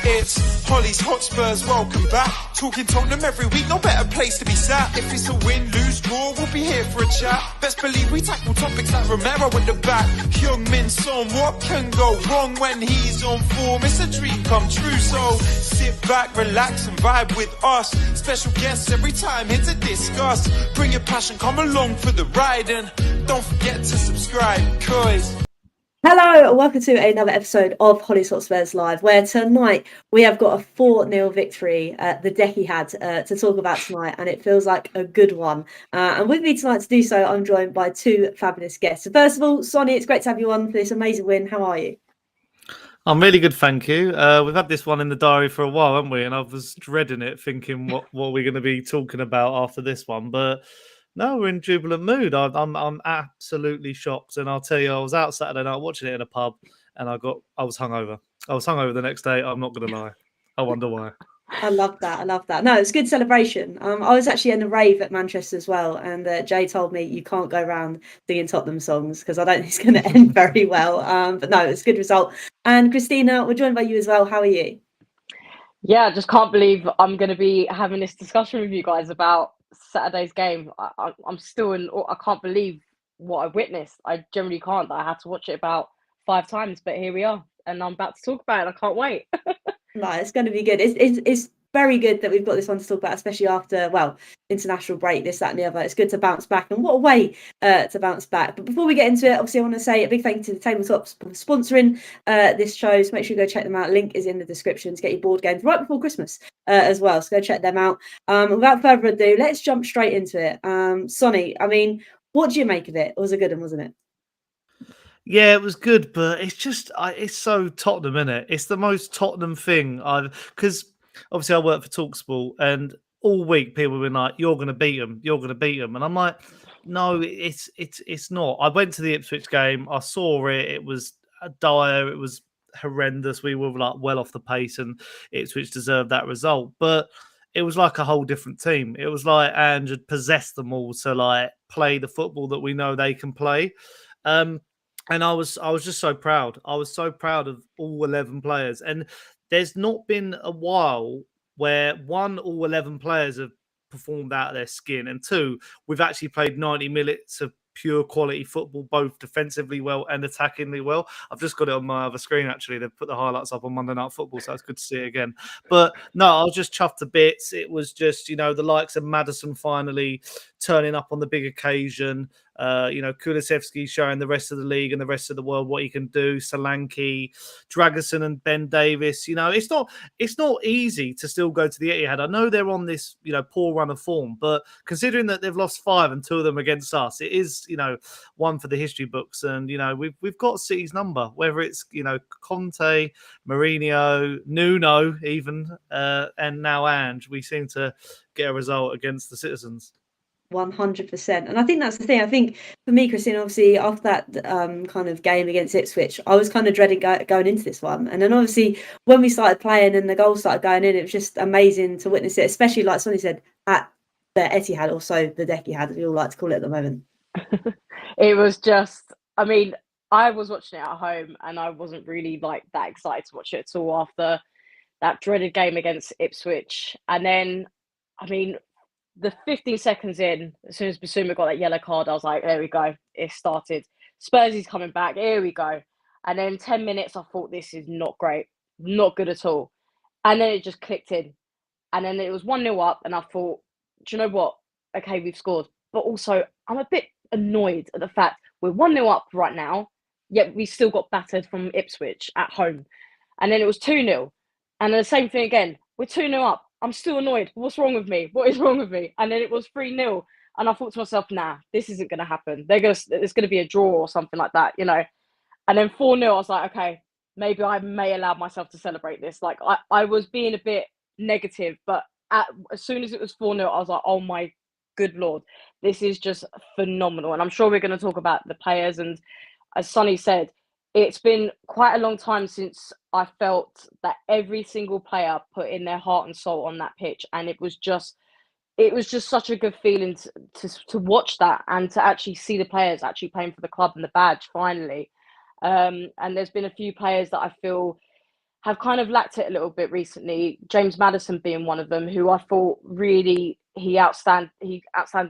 It's Hollie's Hotspurs, welcome back. Talking Tottenham every week, no better place to be sat. If it's a win, lose, draw, we'll be here for a chat. Best believe we tackle topics like Romero in the back. Young Min Son, what can go wrong when he's on form? It's a dream come true, so sit back, relax and vibe with us. Special guests every time here to discuss. Bring your passion, come along for the ride, and don't forget to subscribe, cause... Hello and welcome to another episode of Hollie's Hotspurs Live, where tonight we have got a 4-0 victory at the DEKIHAD to talk about tonight, and it feels like a good one. And with me tonight to do so, I'm joined by two fabulous guests. So first of all, Sonny, it's great to have you on for this amazing win. How are you? I'm really good, thank you. We've had this one in the diary for a while, haven't we? And I was dreading it, thinking what we're going to be talking about after this one, but... No, we're in jubilant mood. I'm absolutely shocked, and I'll tell you, I was out Saturday night watching it in a pub, and I was hungover. I was hungover the next day. I'm not going to lie. I wonder why. I love that. I love that. No, it's a good celebration. I was actually in a rave at Manchester as well, and Jay told me you can't go around singing Tottenham songs because I don't think it's going to end very well. But no, it's a good result. And Christina, we're joined by you as well. How are you? Yeah, I just can't believe I'm going to be having this discussion with you guys about Saturday's game. I'm still in. I can't believe what I witnessed. I generally can't. I had to watch it about 5 times, but here we are, and I'm about to talk about it. I can't wait. No, it's going to be good. It's very good that we've got this one to talk about, especially after international break, this, that, and the other. It's good to bounce back, and what a way to bounce back. But before we get into it, obviously, I want to say a big thank you to the Tabletop for sponsoring this show. So make sure you go check them out. Link is in the description to get your board games right before Christmas as well. So go check them out. Without further ado, let's jump straight into it. Sonny, I mean, what do you make of it? It was a good one, wasn't it? Yeah, it was good, but it's just it's so Tottenham, isn't it? It's the most Tottenham thing because obviously I work for TalkSport, and all week people have been like, "You're going to beat them, you're going to beat them," and I'm like, "No, it's not." I went to the Ipswich game, I saw it. It was dire. It was horrendous. We were like well off the pace, and Ipswich deserved that result, but. It was like a whole different team. It was like Ange had possessed them all to like play the football that we know they can play. And I was just so proud. I was so proud of all 11 players. And there's not been a while where one, all 11 players have performed out of their skin, and two, we've actually played 90 minutes of pure quality football, both defensively well and attackingly well. I've just got it on my other screen, actually. They've put the highlights up on Monday Night Football, so it's good to see it again. But no, I was just chuffed to bits. It was just, the likes of Maddison finally turning up on the big occasion. Kulusevski showing the rest of the league and the rest of the world what he can do. Solanke, Dragerson and Ben Davis. It's not easy to still go to the Etihad. I know they're on this, poor run of form, but considering that they've lost 5 and 2 of them against us, it is, one for the history books. And, we've got City's number, whether it's, Conte, Mourinho, Nuno even, and now Ange. We seem to get a result against the citizens. 100%. And I think that's the thing. I think for me, Christina, obviously after that kind of game against Ipswich, I was kind of dreading going into this one. And then obviously when we started playing and the goals started going in, it was just amazing to witness it, especially like Sonny said, at the Etihad, or so the DEKIHAD, as we all like to call it at the moment. It was just, I mean, I was watching it at home and I wasn't really like that excited to watch it at all after that dreaded game against Ipswich. And then, I mean, the 15 seconds in, as soon as Bissouma got that yellow card, I was like, there we go. It started. Spursy's coming back. Here we go. And then 10 minutes, I thought, this is not great. Not good at all. And then it just clicked in. And then it was 1-0 up. And I thought, do you know what? Okay, we've scored. But also, I'm a bit annoyed at the fact we're 1-0 up right now, yet we still got battered from Ipswich at home. And then it was 2-0. And then the same thing again. We're 2-0 up. I'm still annoyed. What's wrong with me? What is wrong with me? And then it was 3-0. And I thought to myself, nah, this isn't going to happen. There's going to be a draw or something like that, And then 4-0, I was like, okay, maybe I may allow myself to celebrate this. Like, I was being a bit negative, but as soon as it was 4-0, I was like, oh my good Lord, this is just phenomenal. And I'm sure we're going to talk about the players. And as Sonny said, it's been quite a long time since I felt that every single player put in their heart and soul on that pitch. And it was just such a good feeling to watch that and to actually see the players actually playing for the club and the badge finally. And there's been a few players that I feel have kind of lacked it a little bit recently. James Maddison being one of them, who I thought really he outstanded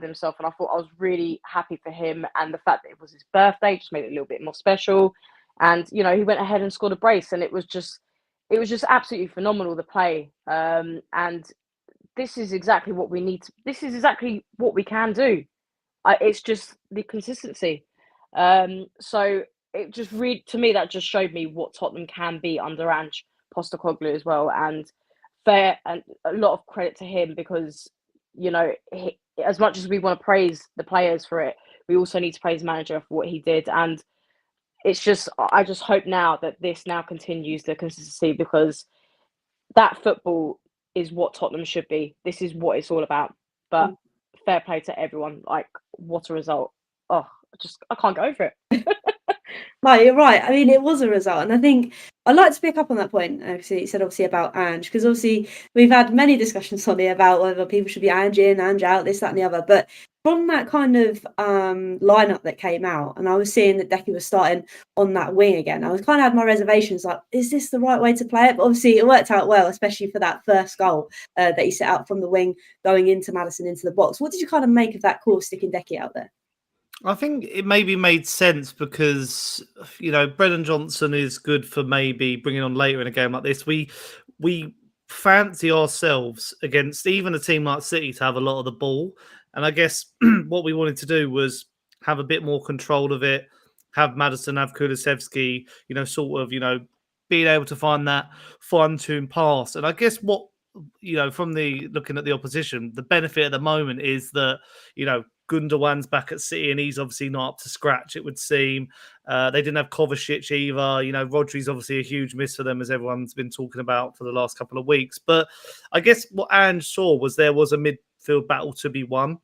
himself, and I thought I was really happy for him. And the fact that it was his birthday just made it a little bit more special. And he went ahead and scored a brace, and it was just absolutely phenomenal, the play. And this is exactly what we need. This is exactly what we can do. It's just the consistency. So it just to me, that just showed me what Tottenham can be under Ange Postecoglou as well. And fair, and a lot of credit to him, because as much as we want to praise the players for it, we also need to praise the manager for what he did. And it's just, I just hope now that this now continues the consistency, because that football is what Tottenham should be. This is what it's all about. But fair play to everyone. Like, what a result. Oh, I can't go over it. No, you're right. I mean, it was a result. And I think I'd like to pick up on that point. Actually, you said obviously about Ange, because obviously we've had many discussions, Sonny, about whether people should be Ange in, Ange out, this, that, and the other. But from that kind of lineup that came out, and I was seeing that Deki was starting on that wing again, I was kind of had my reservations, like, is this the right way to play it? But obviously it worked out well, especially for that first goal that he set out from the wing going into Maddison, into the box. What did you kind of make of that call, sticking Deki out there? I think it maybe made sense because, Brennan Johnson is good for maybe bringing on later in a game like this. We fancy ourselves against even a team like City to have a lot of the ball. And I guess what we wanted to do was have a bit more control of it, have Maddison, have Kulusevski, being able to find that fine-tuned pass. And I guess what, from looking at the opposition, the benefit at the moment is that, Gundogan's back at City and he's obviously not up to scratch, it would seem. They didn't have Kovacic either. Rodri's obviously a huge miss for them, as everyone's been talking about for the last couple of weeks. But I guess what Ange saw was there was a midfield battle to be won.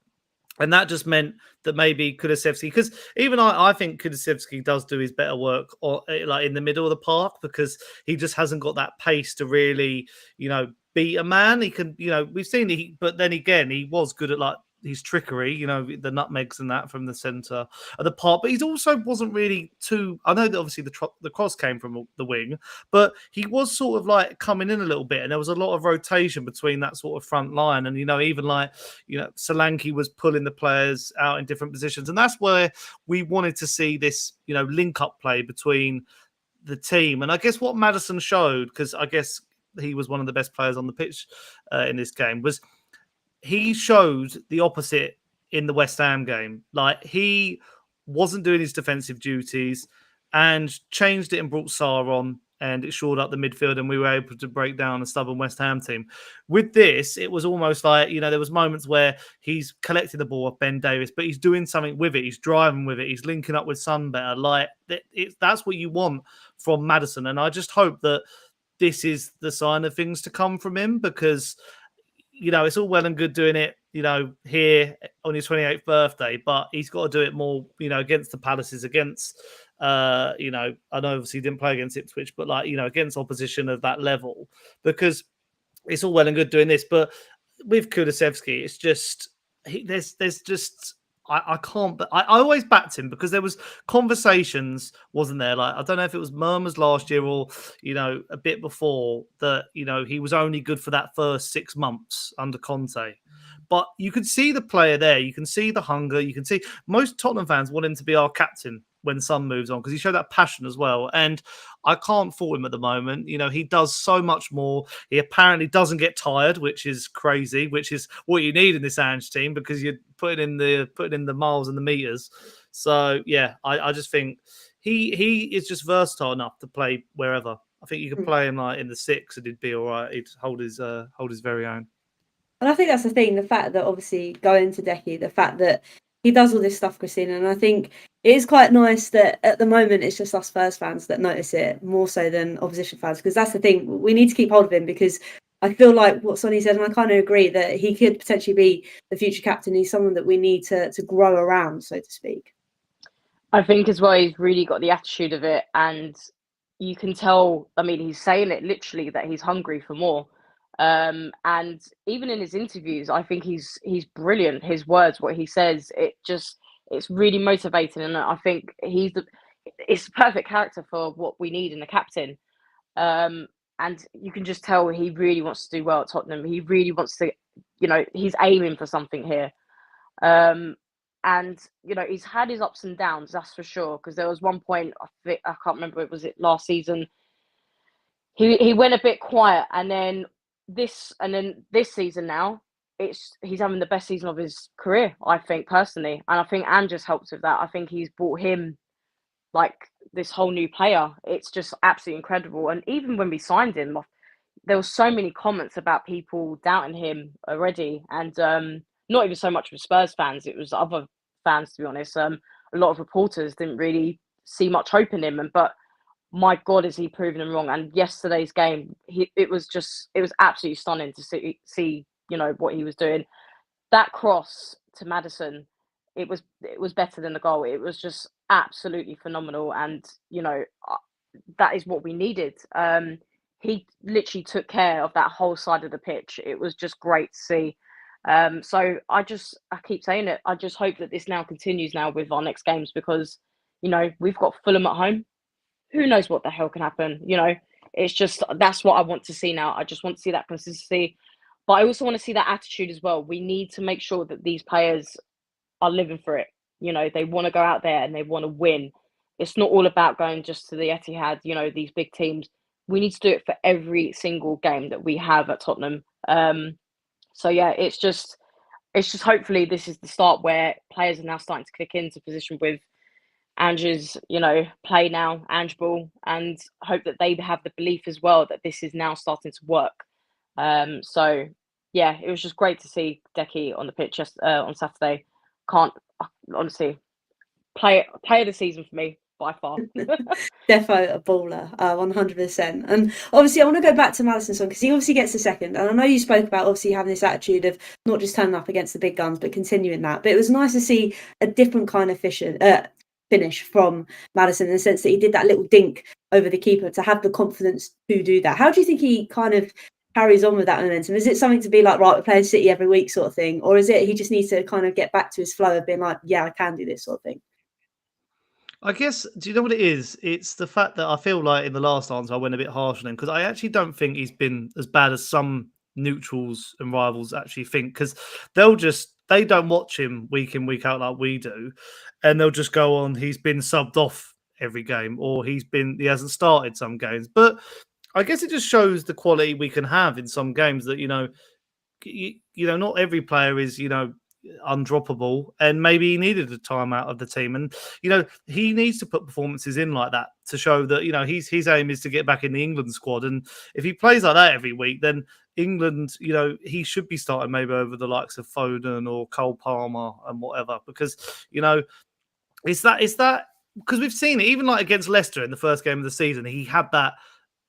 And that just meant that maybe Kulusevski, because even I think Kulusevski does do his better work like in the middle of the park, because he just hasn't got that pace to really, beat a man. He can, we've seen but then again, he was good at like his trickery, the nutmegs and that from the centre of the park. But he also wasn't really too. I know that obviously the cross came from the wing, but he was sort of like coming in a little bit, and there was a lot of rotation between that sort of front line. And even like Solanke was pulling the players out in different positions, and that's where we wanted to see this link up play between the team. And I guess what Maddison showed, because I guess he was one of the best players on the pitch in this game, was he showed the opposite in the West Ham game. Like, he wasn't doing his defensive duties and changed it and brought Sarr on, and it shored up the midfield, and we were able to break down a stubborn West Ham team. With this, it was almost like, there was moments where he's collecting the ball off Ben Davies, but he's doing something with it. He's driving with it. He's linking up with Son better. Like, that's what you want from Maddison. And I just hope that this is the sign of things to come from him, because it's all well and good doing it, here on his 28th birthday, but he's got to do it more, against the Palaces, against, I know obviously he didn't play against Ipswich, but against opposition of that level, because it's all well and good doing this, but with Kulusevski, it's just, there's just, I can't, but I always backed him because there was conversations, wasn't there? Like, I don't know if it was murmurs last year or, a bit before that, he was only good for that first 6 months under Conte. But you can see the player there. You can see the hunger. You can see most Tottenham fans want him to be our captain when Son moves on, because he showed that passion as well. And I can't fault him at the moment. He does so much more. He apparently doesn't get tired, which is crazy, which is what you need in this Ange team, because you're putting in the miles and the meters. So yeah, I just think he is just versatile enough to play wherever. I think you could play him like in the 6 and he'd be all right. He'd hold his very own. And I think that's the thing, the fact that obviously going to Deki, the fact that he does all this stuff, Christina, and I think it is quite nice that at the moment it's just us Spurs fans that notice it more so than opposition fans, because that's the thing. We need to keep hold of him, because I feel like what Sonny said, and I kind of agree, that he could potentially be the future captain. He's someone that we need to grow around, so to speak. I think as well, he's really got the attitude of it, and you can tell, I mean, he's saying it literally, that he's hungry for more. And even in his interviews, I think he's brilliant. His words, what he says, it's really motivating, and I think it's the perfect character for what we need in a captain. and you can just tell he really wants to do well at Tottenham. He really wants to, he's aiming for something here. And he's had his ups and downs, that's for sure. Because there was one point, I can't remember, was it last season? He went a bit quiet, and then this season now, he's having the best season of his career, I think, personally. And I think Ange just helps with that. I think he's brought him like this whole new player. It's just absolutely incredible. And even when we signed him, there were so many comments about people doubting him already, and not even so much with Spurs fans. It was other fans, to be honest. A lot of reporters didn't really see much hope in him, but my God, is he proving them wrong? And yesterday's game, it was absolutely stunning to see what he was doing. That cross to Maddison, it was better than the goal. It was just absolutely phenomenal, and that is what we needed. He literally took care of that whole side of the pitch. It was just great to see. So I keep saying it. I just hope that this now continues now with our next games, because we've got Fulham at home. Who knows what the hell can happen? It's just, that's what I want to see now. I just want to see that consistency, but I also want to see that attitude as well. We need to make sure that these players are living for it. They want to go out there and they want to win. It's not all about going just to the Etihad, these big teams. We need to do it for every single game that we have at Tottenham. So yeah, it's just hopefully this is the start where players are now starting to click into position with Ange's, play now, Ange ball, and hope that they have the belief as well that this is now starting to work. So yeah, it was just great to see Deki on the pitch on Saturday. Can't honestly play of the season for me by far. Defo a baller, 100%. And obviously I want to go back to Maddison's one, because he obviously gets the second, and I know you spoke about obviously having this attitude of not just turning up against the big guns but continuing that, but it was nice to see a different kind of finish from Maddison, in the sense that he did that little dink over the keeper to have the confidence to do that. How do you think he kind of carries on with that momentum? Is it something to be like, right, we're playing City every week sort of thing, or is it he just needs to kind of get back to his flow of being like, yeah, I can do this sort of thing? I guess, do you know what it is? It's the fact that I feel like in the last answer I went a bit harsh on him, because I actually don't think he's been as bad as some neutrals and rivals actually think, because they don't watch him week in, week out like we do, and they'll just go on, he's been subbed off every game, or he hasn't started some games. But I guess it just shows the quality we can have in some games, that not every player is undroppable, and maybe he needed a time out of the team, and he needs to put performances in like that to show that his aim is to get back in the England squad. And if he plays like that every week, then England, he should be starting maybe over the likes of Foden or Cole Palmer and whatever, because it's that because we've seen it even like against Leicester in the first game of the season. He had that.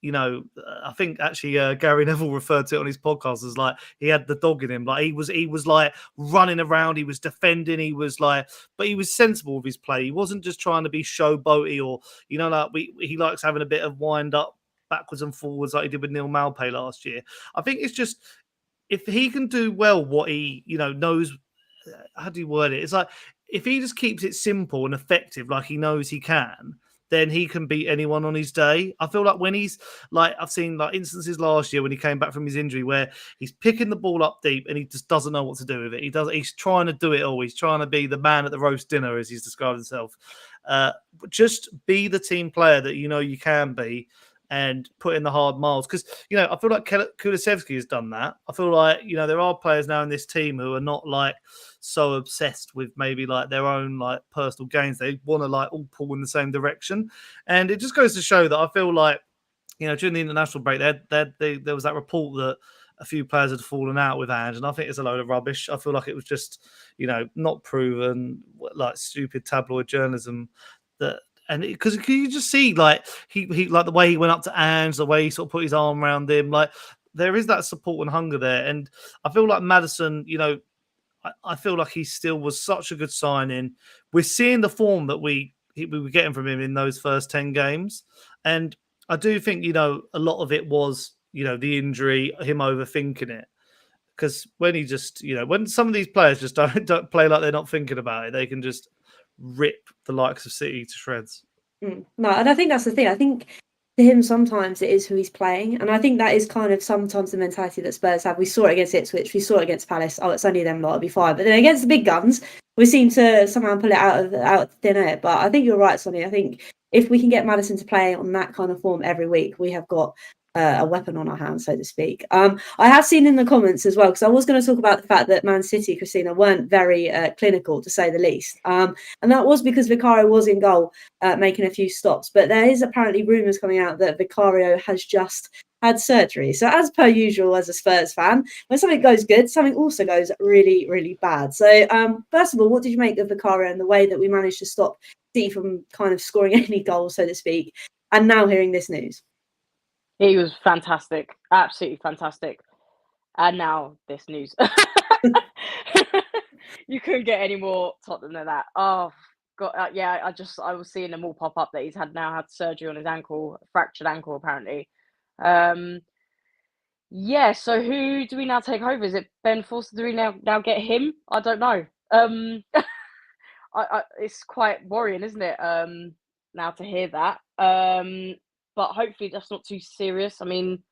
I think actually Gary Neville referred to it on his podcast as like he had the dog in him. Like he was like running around, he was defending, but he was sensible with his play. He wasn't just trying to be showboaty, or he likes having a bit of wind up backwards and forwards like he did with Neil Maupay last year. I think it's just, if he can do well what he knows, how do you word it? It's like if he just keeps it simple and effective like he knows he can, then he can beat anyone on his day. I feel like when he's like, I've seen like instances last year when he came back from his injury where he's picking the ball up deep and he just doesn't know what to do with it. He's trying to do it all. He's trying to be the man at the roast dinner, as he's described himself. Just be the team player that you can be, and put in the hard miles. Because, I feel like Kulusevski has done that. I feel like, there are players now in this team who are not like so obsessed with maybe like their own like personal gains. They want to like all pull in the same direction. And it just goes to show that I feel like, during the international break, there was that report that a few players had fallen out with Ange, and I think it's a load of rubbish. I feel like it was just, not proven, like stupid tabloid journalism that. And because you just see, like he like the way he went up to Ange, the way he sort of put his arm around him, like there is that support and hunger there. And I feel like Maddison, I feel like he still was such a good signing. We're seeing the form that we were getting from him in those first 10 games, and I do think a lot of it was the injury, him overthinking it. Because when he just when some of these players just don't play like they're not thinking about it, they can just rip the likes of City to shreds. No, and I think that's the thing. I think to him, sometimes it is who he's playing. And I think that is kind of sometimes the mentality that Spurs have. We saw it against Ipswich, we saw it against Palace. Oh, it's only them lot, it'll be fine. But then against the big guns, we seem to somehow pull it out of thin air. But I think you're right, Sonny. I think if we can get Maddison to play on that kind of form every week, we have got a weapon on our hands, so to speak. I have seen in the comments as well, because I was going to talk about the fact that Man City, Christina, weren't very clinical, to say the least. And that was because Vicario was in goal, making a few stops. But there is apparently rumours coming out that Vicario has just had surgery. So as per usual, as a Spurs fan, when something goes good, something also goes really, really bad. So first of all, what did you make of Vicario and the way that we managed to stop City from kind of scoring any goals, so to speak, and now hearing this news? He was fantastic, absolutely fantastic. And now this news. You couldn't get any more Tottenham than that. Oh, God, yeah, I was seeing them all pop up that he's now had surgery on his ankle, fractured ankle apparently. Yeah, so who do we now take over? Is it Ben Foster? Do we now get him? I don't know. It's quite worrying, isn't it? Now to hear that. But hopefully that's not too serious. I mean,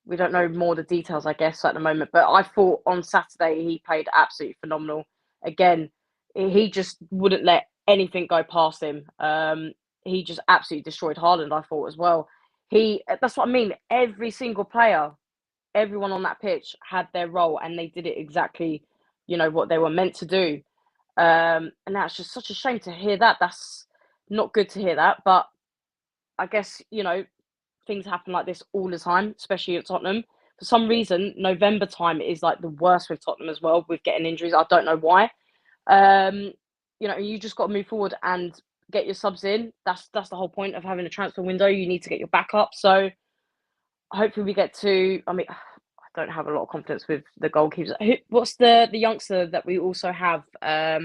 we don't know more of the details, I guess, at the moment. But I thought on Saturday he played absolutely phenomenal. Again, he just wouldn't let anything go past him. He just absolutely destroyed Haaland, I thought, as well. That's what I mean. Every single player, everyone on that pitch had their role, and they did it exactly, what they were meant to do. And that's just such a shame to hear that. That's not good to hear that. But I guess, things happen like this all the time, especially at Tottenham. For some reason, November time is like the worst with Tottenham as well, with getting injuries. I don't know why. You just got to move forward and get your subs in. That's the whole point of having a transfer window. You need to get your backup. So hopefully we get to. I mean, I don't have a lot of confidence with the goalkeepers. What's the youngster that we also have? I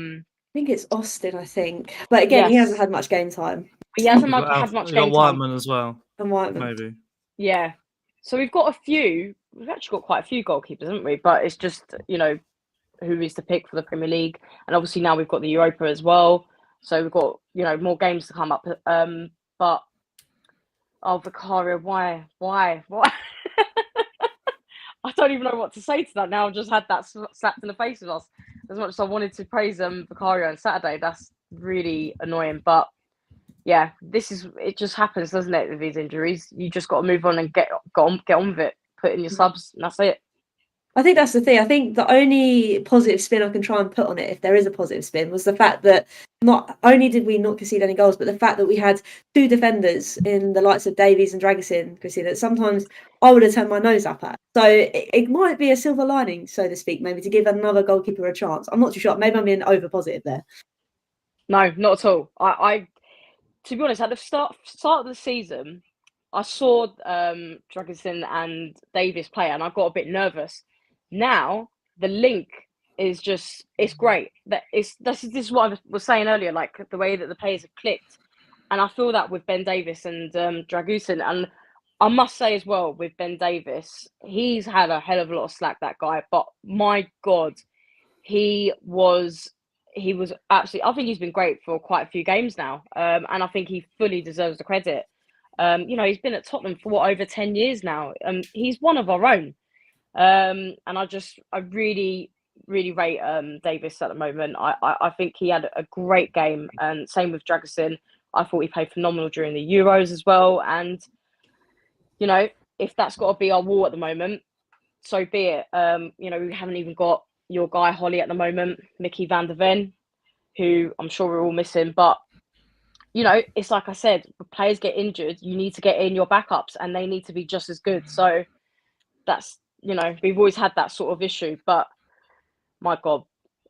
think it's Austin. I think, but again, Yes. He hasn't had much game time. He hasn't had much game time. Whiteman as well. And Whiteman, maybe. Yeah. So we've got a few. We've actually got quite a few goalkeepers, haven't we? But it's just who is to pick for the Premier League, and obviously now we've got the Europa as well. So we've got more games to come up. But Vicario, why? I don't even know what to say to that now. I've just had that slapped in the face with us. As much as I wanted to praise Vicario on Saturday, that's really annoying. But yeah, it just happens, doesn't it, with these injuries? You just got to move on and get on with it. Put in your subs, and that's it. I think that's the thing. I think the only positive spin I can try and put on it, if there is a positive spin, was the fact that not only did we not concede any goals, but the fact that we had two defenders in the likes of Davies and Dragusin, Christina, that sometimes I would have turned my nose up at. So it might be a silver lining, so to speak, maybe to give another goalkeeper a chance. I'm not too sure. Maybe I'm being over positive there. No, not at all. I to be honest, at the start of the season, I saw Dragusin and Davies play, and I got a bit nervous. Now the link is it's great. This is what I was saying earlier, like the way that the players have clicked, and I feel that with Ben Davies and Dragusin. And I must say as well with Ben Davies, he's had a hell of a lot of slack, that guy. But my God, he was absolutely. I think he's been great for quite a few games now, and I think he fully deserves the credit. He's been at Tottenham for over 10 years now. He's one of our own. And I really, really rate Davies at the moment. I think he had a great game, and same with Dragusin. I thought he played phenomenal during the Euros as well. And if that's got to be our wall at the moment, so be it. We haven't even got your guy Hollie at the moment, Mickey van der Ven, who I'm sure we're all missing. But it's like I said, when players get injured, you need to get in your backups, and they need to be just as good. So that's. We've always had that sort of issue, but my God,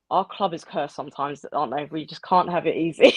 our club is cursed sometimes, aren't they? We just can't have it easy.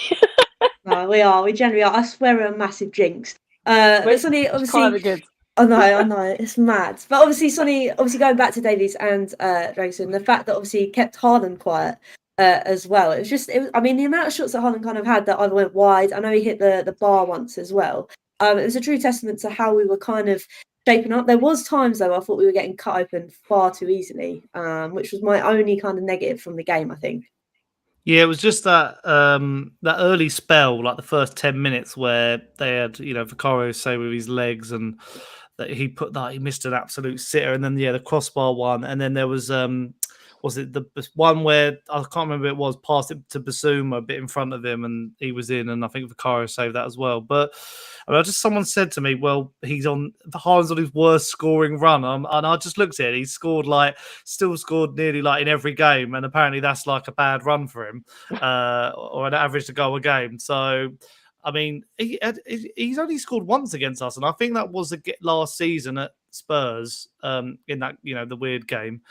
No, we are. We generally are. I swear we're a massive jinx. Sonny, obviously, good. I know, it's mad. But obviously, Sonny, going back to Davies and Dragusin, the fact that obviously he kept Haaland quiet as well. The amount of shots that Haaland kind of had that either went wide. I know he hit the bar once as well. It was a true testament to how we were kind of shaping up. There was times though I thought we were getting cut open far too easily, which was my only kind of negative from the game, I think. Yeah, it was just that early spell, like the first 10 minutes, where they had Vicario say with his legs, and that he missed an absolute sitter, and then the crossbar one, and then there was it the one where I can't remember who it was, passed it to Basuma a bit in front of him, and he was in, and I think Vicario saved that as well. But I mean, someone said to me, "Well, Haaland's on his worst scoring run," and I just looked at it. He still scored nearly like in every game, and apparently that's like a bad run for him, or an average to goal a game. So, I mean, he's only scored once against us, and I think that was last season at Spurs, in that the weird game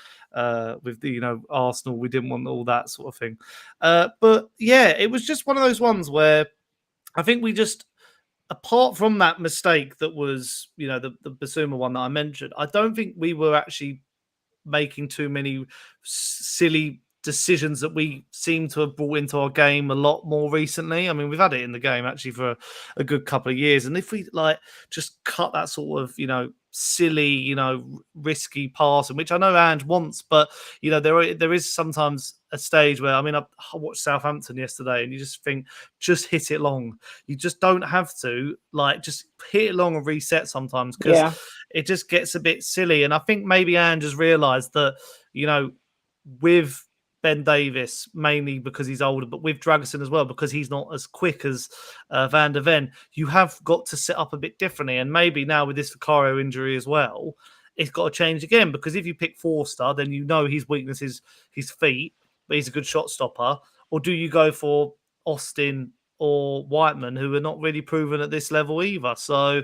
with the Arsenal. We didn't want all that sort of thing, but yeah, it was just one of those ones where I think we just, apart from that mistake that was the Basuma one that I mentioned, I don't think we were actually making too many silly decisions that we seem to have brought into our game a lot more recently. I mean, we've had it in the game actually for a good couple of years, and if we just cut that sort of silly risky passing, which I know Ange wants, but there is sometimes a stage where, I mean, I watched Southampton yesterday, and you just think, just hit it long. You just don't have to just hit it long and reset sometimes, because it just gets a bit silly. And I think maybe Ange has realised that with Ben Davies, mainly because he's older, but with Dragusin as well, because he's not as quick as Van der Ven, you have got to set up a bit differently. And maybe now with this Vicario injury as well, it's got to change again, because if you pick Forster, then his weakness is his feet, but he's a good shot stopper. Or do you go for Austin or Whiteman, who are not really proven at this level either? So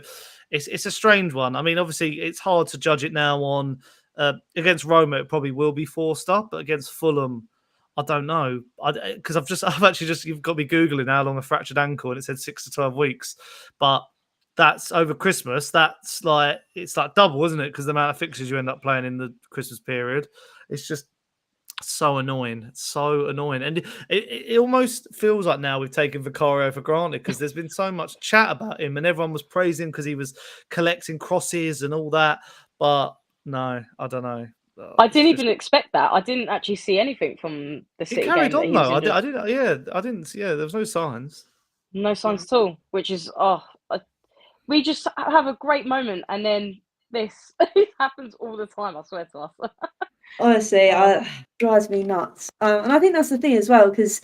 it's a strange one. I mean, obviously, it's hard to judge it now on... against Roma, it probably will be Forster, but against Fulham, I don't know. Because I've actually just, you've got me Googling how long a fractured ankle, and it said 6 to 12 weeks. But that's over Christmas. It's like double, isn't it? Because the amount of fixtures you end up playing in the Christmas period. It's just so annoying. It's so annoying. And it almost feels like now we've taken Vicario for granted, because there's been so much chat about him, and everyone was praising him because he was collecting crosses and all that. But no, I don't know. I didn't even expect that. I didn't actually see anything from the City game. It carried on though. I didn't. Yeah, I didn't. Yeah, there was no signs. No signs at all. Which is we just have a great moment, and then this happens all the time. I swear to us. Honestly, it drives me nuts. And I think that's the thing as well, because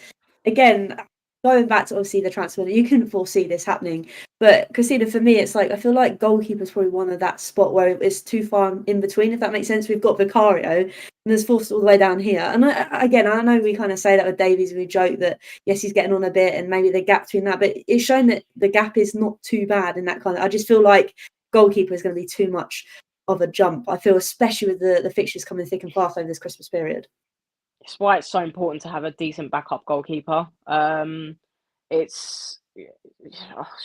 again, going back to obviously the transfer, you couldn't foresee this happening. But Christina, for me, it's like, I feel like goalkeeper's probably one of that spot where it's too far in between, if that makes sense. We've got Vicario, and there's Forster all the way down here. And I know we kind of say that with Davies, we joke that, yes, he's getting on a bit, and maybe the gap between that, but it's shown that the gap is not too bad in that kind of... I just feel like goalkeeper is going to be too much of a jump, I feel, especially with the fixtures coming thick and fast over this Christmas period. It's why it's so important to have a decent backup goalkeeper. It's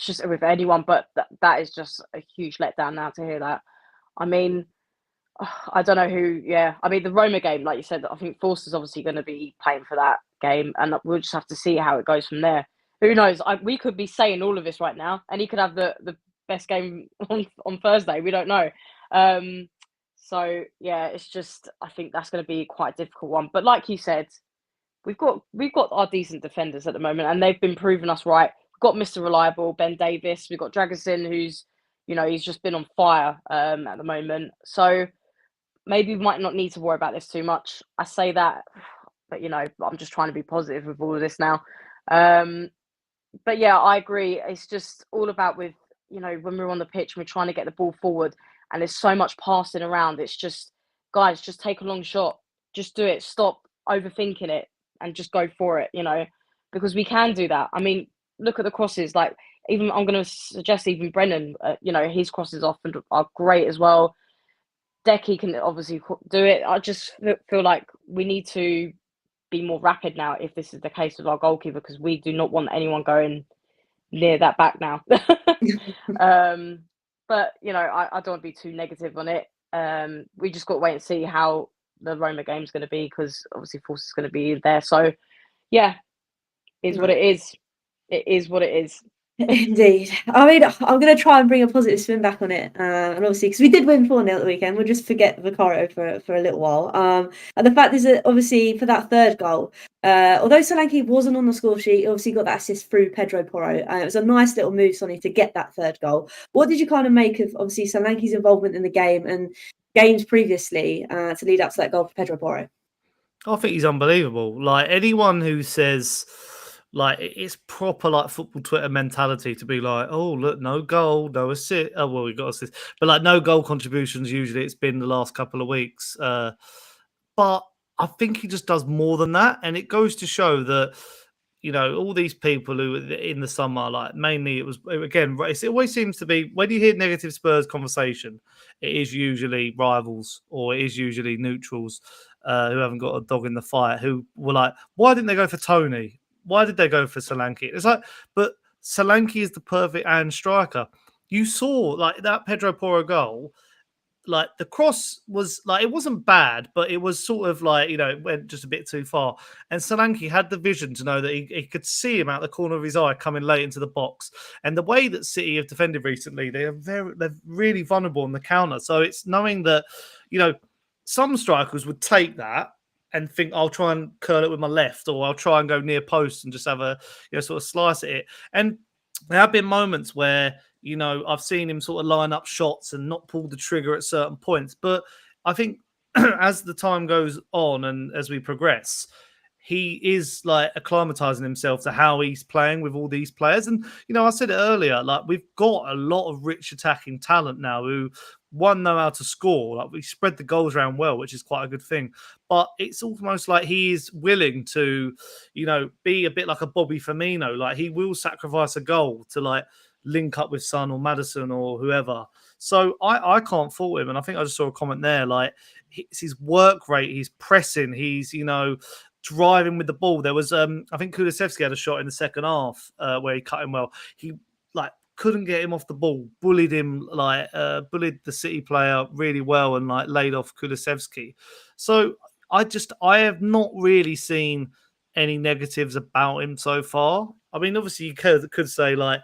just with anyone, but that is just a huge letdown now to hear that. I mean, I don't know who. Yeah, I mean, the Roma game, like you said, I think Forster's obviously going to be playing for that game, and we'll just have to see how it goes from there. Who knows? We could be saying all of this right now, and he could have the best game on Thursday. We don't know. So yeah, it's just, I think that's going to be quite a difficult one. But like you said, we've got our decent defenders at the moment, and they've been proving us right. We've got Mr. Reliable, Ben Davies. We've got Dragusin, who's he's just been on fire at the moment. So maybe we might not need to worry about this too much. I say that, but I'm just trying to be positive with all of this now. But yeah, I agree. It's just all about when we're on the pitch and we're trying to get the ball forward, and there's so much passing around. It's just, guys, just take a long shot. Just do it. Stop overthinking it and just go for it, because we can do that. I mean, look at the crosses. Like, even I'm going to suggest even Brennan, his crosses often are great as well. Deki can obviously do it. I just feel like we need to be more rapid now if this is the case with our goalkeeper, because we do not want anyone going near that back now. But I don't want to be too negative on it. We just got to wait and see how the Roma game's going to be, because obviously Forster's going to be there. So yeah, is what it is. It is what it is. Indeed. I mean, I'm going to try and bring a positive spin back on it. And obviously, because we did win 4-0 at the weekend, we'll just forget Vicario for a little while. And the fact is that, obviously, for that third goal, although Solanke wasn't on the score sheet, he obviously got that assist through Pedro Porro. It was a nice little move, Sonny, to get that third goal. What did you kind of make of, obviously, Solanke's involvement in the game and games previously to lead up to that goal for Pedro Porro? I think he's unbelievable. Like, anyone who says, like, it's proper like football Twitter mentality to be like, oh look, no goal, no assist. Oh well, we got assist, but like no goal contributions. Usually, it's been the last couple of weeks. But I think he just does more than that, and it goes to show that, you know, all these people who in the summer, like mainly it was, again, it always seems to be when you hear negative Spurs conversation, it is usually rivals or it is usually neutrals who haven't got a dog in the fight, who were like, why didn't they go for Tony? Why did they go for Solanke? It's like, but Solanke is the perfect and striker. You saw like that Pedro Porro goal. Like the cross was like, it wasn't bad, but it was sort of like, you know, it went just a bit too far. And Solanke had the vision to know that he could see him out the corner of his eye coming late into the box. And the way that City have defended recently, they're really vulnerable on the counter. So it's knowing that, you know, some strikers would take that and think, I'll try and curl it with my left, or I'll try and go near post and just have a, you know, sort of slice at it. And there have been moments where, you know, I've seen him sort of line up shots and not pull the trigger at certain points. But I think as the time goes on and as we progress, he is like acclimatizing himself to how he's playing with all these players. And, you know, I said it earlier, like we've got a lot of rich attacking talent now who, one, know how to score. Like we spread the goals around well, which is quite a good thing. But it's almost like he is willing to, you know, be a bit like a Bobby Firmino. Like he will sacrifice a goal to like link up with Son or Maddison or whoever. So I can't fault him. And I think I just saw a comment there, like it's his work rate, he's pressing, he's, you know, driving with the ball. There was I think Kulusevski had a shot in the second half where he cut him well. He like couldn't get him off the ball, bullied him, like bullied the City player really well and like laid off Kulusevski. So I have not really seen any negatives about him so far. I mean, obviously you could say like,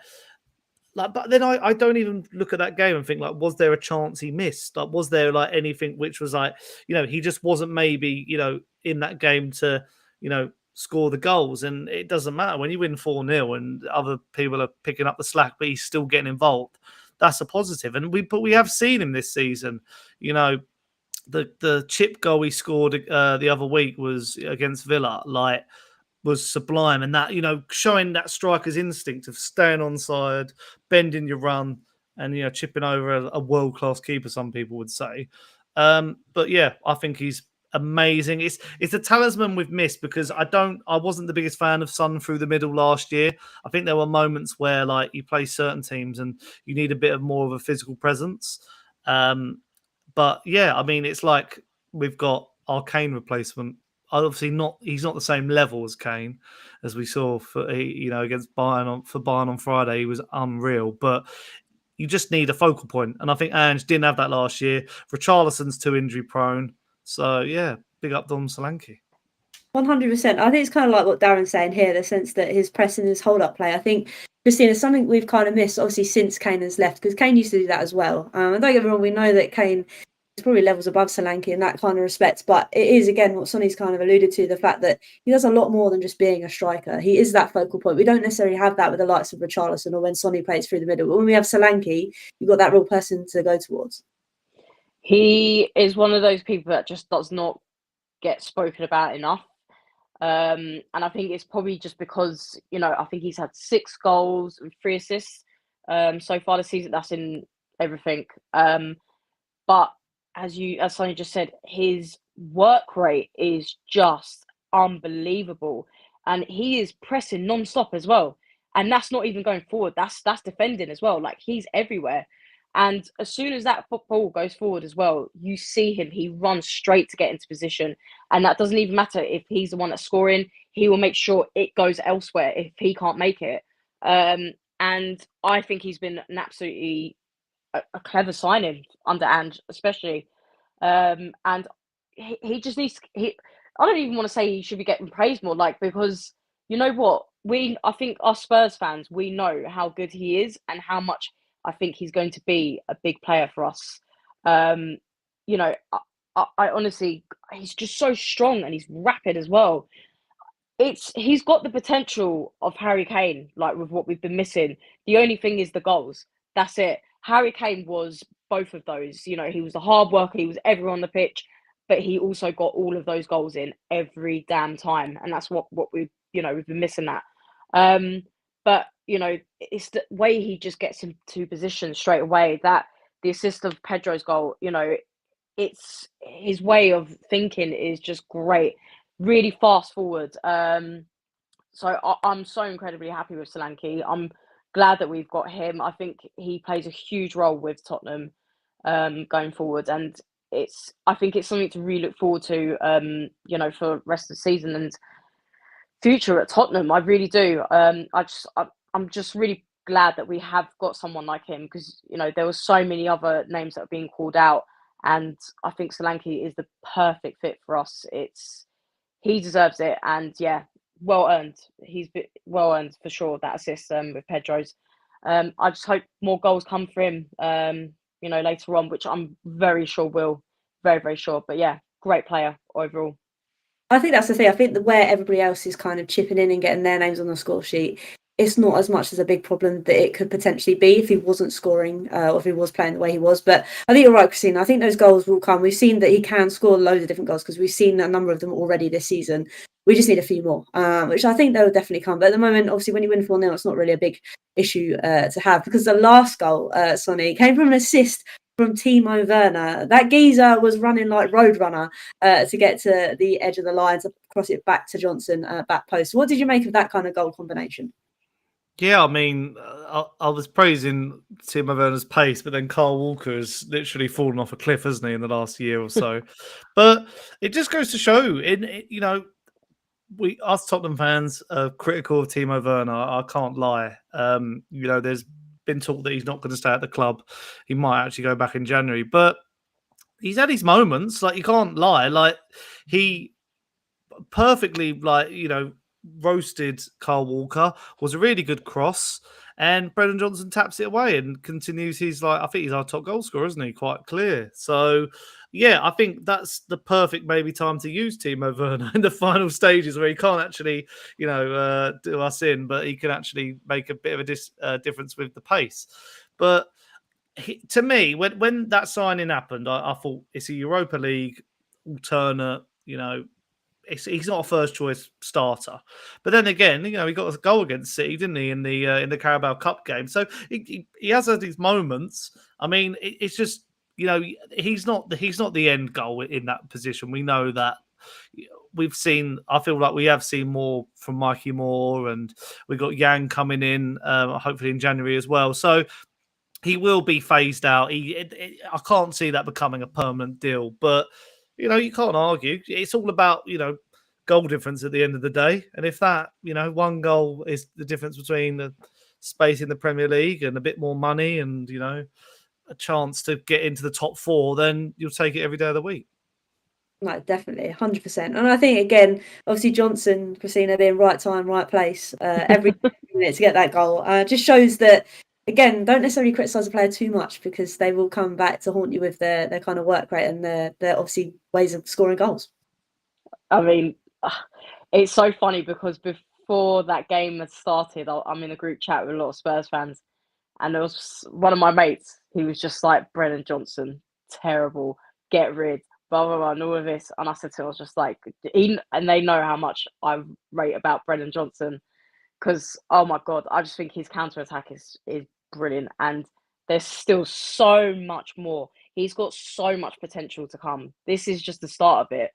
but then I don't even look at that game and think like, was there a chance he missed? Like, was there like anything which was like, you know, he just wasn't maybe, you know, in that game to, you know, score the goals. And it doesn't matter when you win 4-0 and other people are picking up the slack, but he's still getting involved. That's a positive. And we have seen him this season, you know, the chip goal he scored the other week was against Villa, like, was sublime, and that, you know, showing that striker's instinct of staying onside, bending your run, and, you know, chipping over a world-class keeper, some people would say. But yeah, I think he's amazing. It's a talisman we've missed because I wasn't the biggest fan of Son through the middle last year. I think there were moments where like you play certain teams and you need a bit of more of a physical presence. But yeah, I mean, it's like we've got our Kane replacement. Obviously, he's not the same level as Kane, as we saw for, you know, against Bayern on Friday. He was unreal, but you just need a focal point, and I think Ange didn't have that last year. Richarlison's too injury prone, so yeah, big up Dom Solanke. 100%. I think it's kind of like what Darren's saying here, the sense that his pressing, his hold-up play. I think, Christina, is something we've kind of missed, obviously, since Kane has left, because Kane used to do that as well. And don't get me wrong, we know that Kane is probably levels above Solanke in that kind of respect, but it is, again, what Sonny's kind of alluded to, the fact that he does a lot more than just being a striker. He is that focal point. We don't necessarily have that with the likes of Richarlison or when Sonny plays through the middle. But when we have Solanke, you've got that real person to go towards. He is one of those people that just does not get spoken about enough. And I think it's probably just because, you know, I think he's had 6 goals and 3 assists so far this season. That's in everything. But as Sonny just said, his work rate is just unbelievable. And he is pressing non-stop as well. And that's not even going forward. That's defending as well. Like, he's everywhere. And as soon as that football goes forward as well, you see him. He runs straight to get into position. And that doesn't even matter if he's the one that's scoring. He will make sure it goes elsewhere if he can't make it. And I think he's been an absolutely a clever signing under Ange, especially. And he just needs... I don't even want to say he should be getting praised more, like, because you know what? I think our Spurs fans, we know how good he is and how much I think he's going to be a big player for us. You know, I honestly, he's just so strong and he's rapid as well. He's got the potential of Harry Kane, like with what we've been missing. The only thing is the goals. That's it. Harry Kane was both of those. You know, he was the hard worker, he was everywhere on the pitch, but he also got all of those goals in every damn time. And that's what we've been missing that. But it's the way he just gets into position straight away. That the assist of Pedro's goal, it's his way of thinking is just great. Really fast forward. So I'm so incredibly happy with Solanke. I'm glad that we've got him. I think he plays a huge role with Tottenham going forward, and I think it's something to really look forward to. For the rest of the season and future at Tottenham. I really do. I'm just really glad that we have got someone like him, because there were so many other names that are being called out, and I think Solanke is the perfect fit for us. He deserves it, and yeah, well earned. He's well earned for sure, that assist with Pedro's. I just hope more goals come for him, later on, which I'm very sure will. Very, very sure. But yeah, great player overall. I think that's the thing. I think that where everybody else is kind of chipping in and getting their names on the score sheet, it's not as much as a big problem that it could potentially be if he wasn't scoring or if he was playing the way he was. But I think you're right, Christina. I think those goals will come. We've seen that he can score loads of different goals because we've seen a number of them already this season. We just need a few more, which I think they'll definitely come. But at the moment, obviously, when you win 4-0, it's not really a big issue to have, because the last goal, Sonny, came from an assist from Timo Werner. That geezer was running like Roadrunner to get to the edge of the line to cross it back to Johnson, back post. What did you make of that kind of goal combination? Yeah, I mean, I was praising Timo Werner's pace, but then Kyle Walker has literally fallen off a cliff, hasn't he, in the last year or so? But it just goes to show, we, us Tottenham fans, are critical of Timo Werner. I can't lie. There's been talk that he's not going to stay at the club. He might actually go back in January, but he's had his moments. Like, you can't lie. Like, he perfectly, roasted Kyle Walker, was a really good cross, and Brennan Johnson taps it away and continues his, I think he's our top goal scorer, isn't he? Quite clear. So yeah, I think that's the perfect maybe time to use Timo Werner in the final stages, where he can't actually, do us in, but he can actually make a bit of a difference with the pace. But to me, when that signing happened, I thought it's a Europa League alternate, he's not a first choice starter. But then again, he got a goal against City, didn't he, in the Carabao Cup game? So he has had these moments. I mean, it's just, he's not the end goal in that position. We know that. I feel like we have seen more from Mikey Moore, and we got Yang coming in, hopefully in January as well. So he will be phased out. I can't see that becoming a permanent deal, but you can't argue. It's all about, goal difference at the end of the day. And if that, one goal is the difference between the space in the Premier League and a bit more money and, a chance to get into the top 4, then you'll take it every day of the week. No, definitely, 100%. And I think, again, obviously Johnson, Christina, being right time, right place, every minute to get that goal, just shows that, again, don't necessarily criticise a player too much, because they will come back to haunt you with their kind of work rate and their obviously ways of scoring goals. I mean, it's so funny because before that game had started, I'm in a group chat with a lot of Spurs fans, and there was one of my mates. He was just like, Brennan Johnson, terrible, get rid, blah, blah, blah, and all of this. And I said to him, I was just like, and they know how much I rate about Brennan Johnson, because, oh my God, I just think his counter-attack is brilliant. And there's still so much more. He's got so much potential to come. This is just the start of it.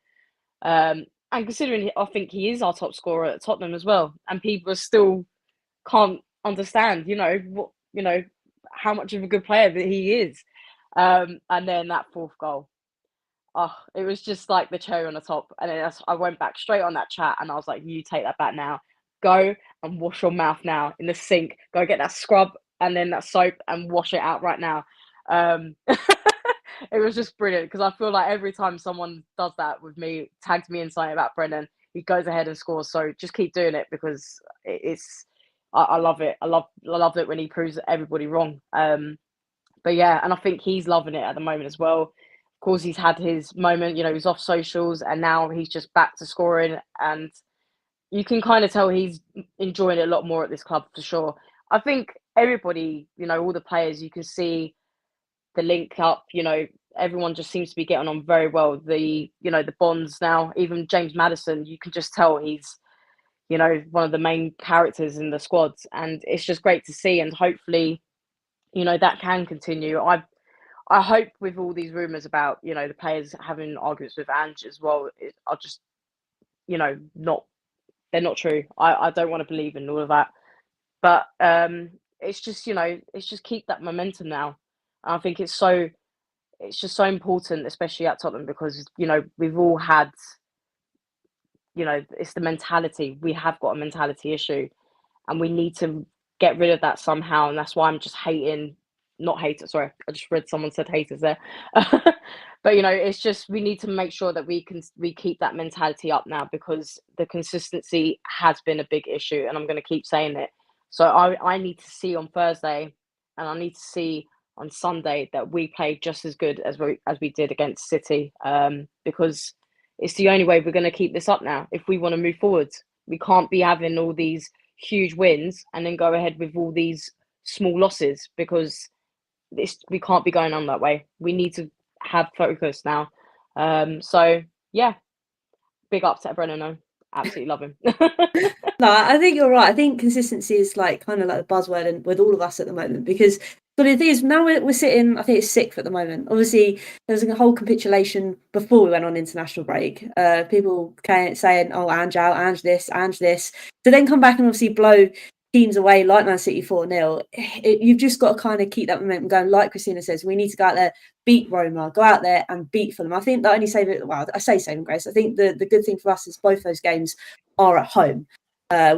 And considering I think he is our top scorer at Tottenham as well, and people still can't understand, how much of a good player that he is. And then that 4th goal, it was just like the cherry on the top. And then I went back straight on that chat, and I was like, "You take that back now. Go and wash your mouth now in the sink. Go get that scrub and then that soap and wash it out right now." It was just brilliant, because I feel like every time someone does that with me, tags me in something about Brennan, he goes ahead and scores. So just keep doing it, because I love it. I love it when he proves everybody wrong. But yeah, and I think he's loving it at the moment as well. Of course, he's had his moment, he's off socials, and now he's just back to scoring, and you can kind of tell he's enjoying it a lot more at this club for sure. I think everybody, all the players, you can see the link up, everyone just seems to be getting on very well. The bonds now, even James Maddison, you can just tell he's, one of the main characters in the squads, and it's just great to see, and hopefully, that can continue. I hope with all these rumours about, the players having arguments with Ange as well, are just, they're not true. I don't want to believe in all of that. But it's just, it's just keep that momentum now. And I think it's just so important, especially at Tottenham, because, we've all had, it's the mentality. We have got a mentality issue, and we need to get rid of that somehow. And that's why I'm just not haters. Sorry, I just read someone said haters there. But it's just, we need to make sure that we keep that mentality up now, because the consistency has been a big issue, and I'm going to keep saying it. So I need to see on Thursday, and I need to see on Sunday that we played just as good as we did against City, because it's the only way we're going to keep this up now. If we want to move forward, we can't be having all these huge wins and then go ahead with all these small losses, because we can't be going on that way. We need to have focus now. So yeah, big ups to Brennan. I absolutely love him. No, I think you're right. I think consistency is kind of like the buzzword and with all of us at the moment, because but the thing is, now we're sitting, I think it's 6th at the moment. Obviously, there was a whole capitulation before we went on international break. People saying, oh, Ange out, Ange this, Ange this. To then come back and obviously blow teams away like Man City 4-0. You've just got to kind of keep that momentum going. Like Christina says, we need to go out there, beat Roma, go out there and beat Fulham. I think the only I say saving grace. I think the good thing for us is both those games are at home.